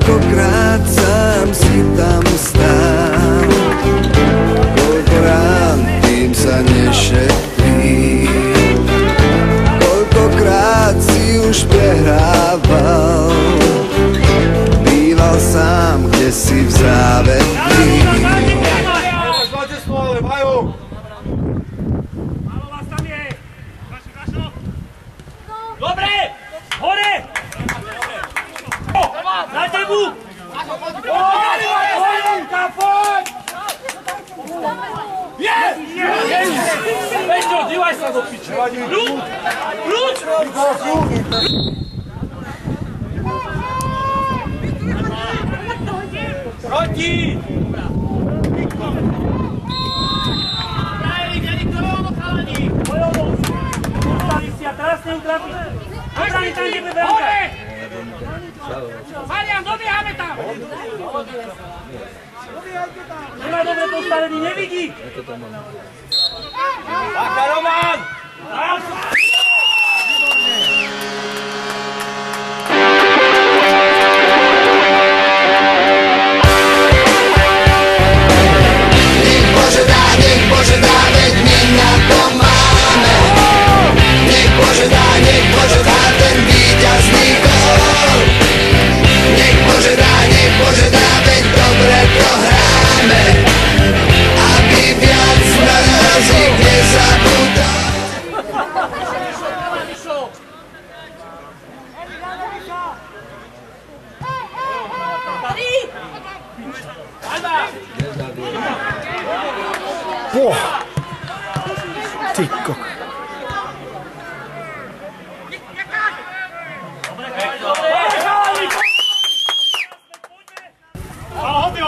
Koľkokrát sám si tam stál, koľko rán tým sa nešetrí, koľkokrát si už prehrával, býval sám, kde si v závetrí. Dobre! Hore! Na tebu! Yes! Peťo, dívaj sa do piče! Kľúč! Proti! Teraz neutrafiš. Obrani tam, kde bude branka. Marian, dobiehame tam. Nemá dobre postavený, nevidí. Taká, Roman! Nech Bože dá, veď my na to máme. Nech Bože dá, ten víťazný gól. Nech Bože dá, veď dobre prohráme, aby viac na nás nik nezabudol. Ty kok.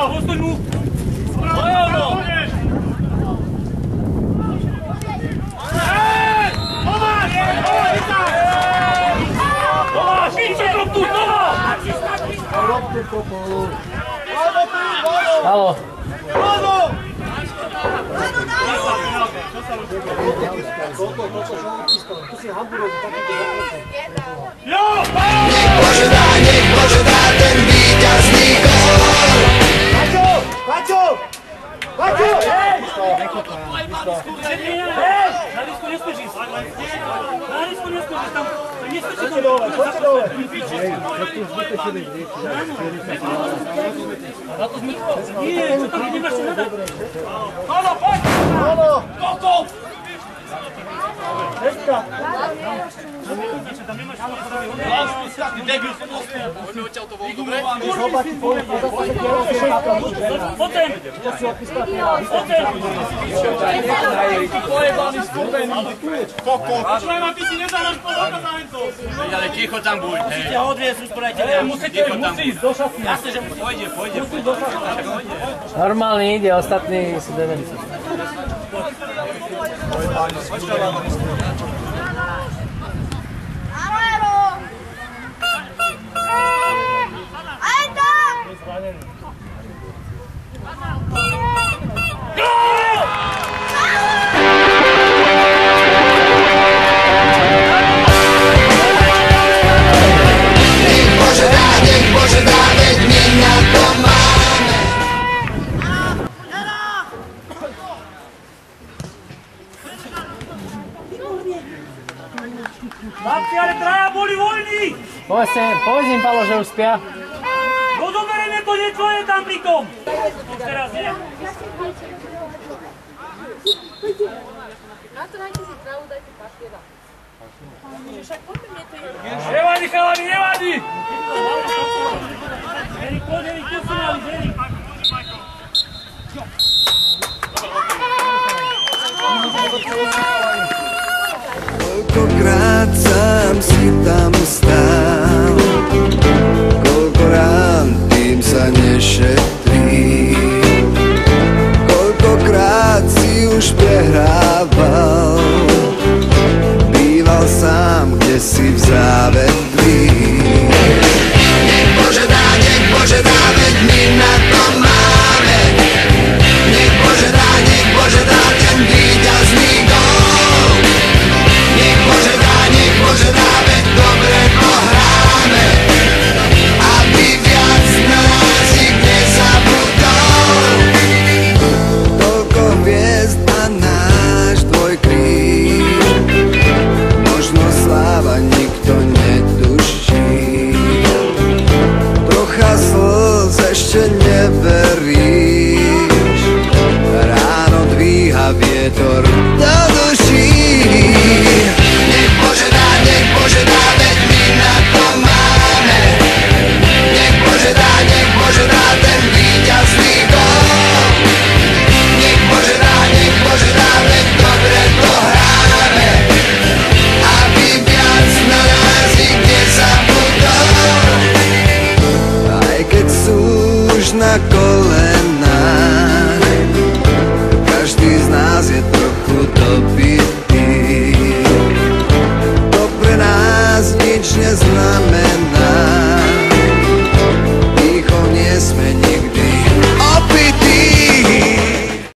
Postuň mu! Tomáš, ideme tu, Tomáš! Halo. Nech Bože dá, ten víťazný gól. Paťo! Na risku neskočíš. Tam neskočíš. Poďte dole. Nie, čo tam nemáš čo nadať? Halo, poď! Koko! Tam nemáš čo nadať. Debil, som dostal. Poďme odtiaľ to bolo dobre. Poďme! Pojebaný skurvený. Koko! Počujem, ty si nezávaš pozor na to. Ale ticho tam buď, hej. Musíte ho odviesť, usporajteľia. Musí ísť do šatne. Jasne, že pôjde. Normálne ide, ostatní sú demenci. Nech Bože dá, veď my na to máme. Chlapci, ale traja boli voľní! Povedz im, Palo, že už spia. No zobereme to, niečo je tam pri tom! Teraz nie. Na to najte si trávu, dajte paštiera. Však poďme, mne to je. Nevadí, chalani, nevadí!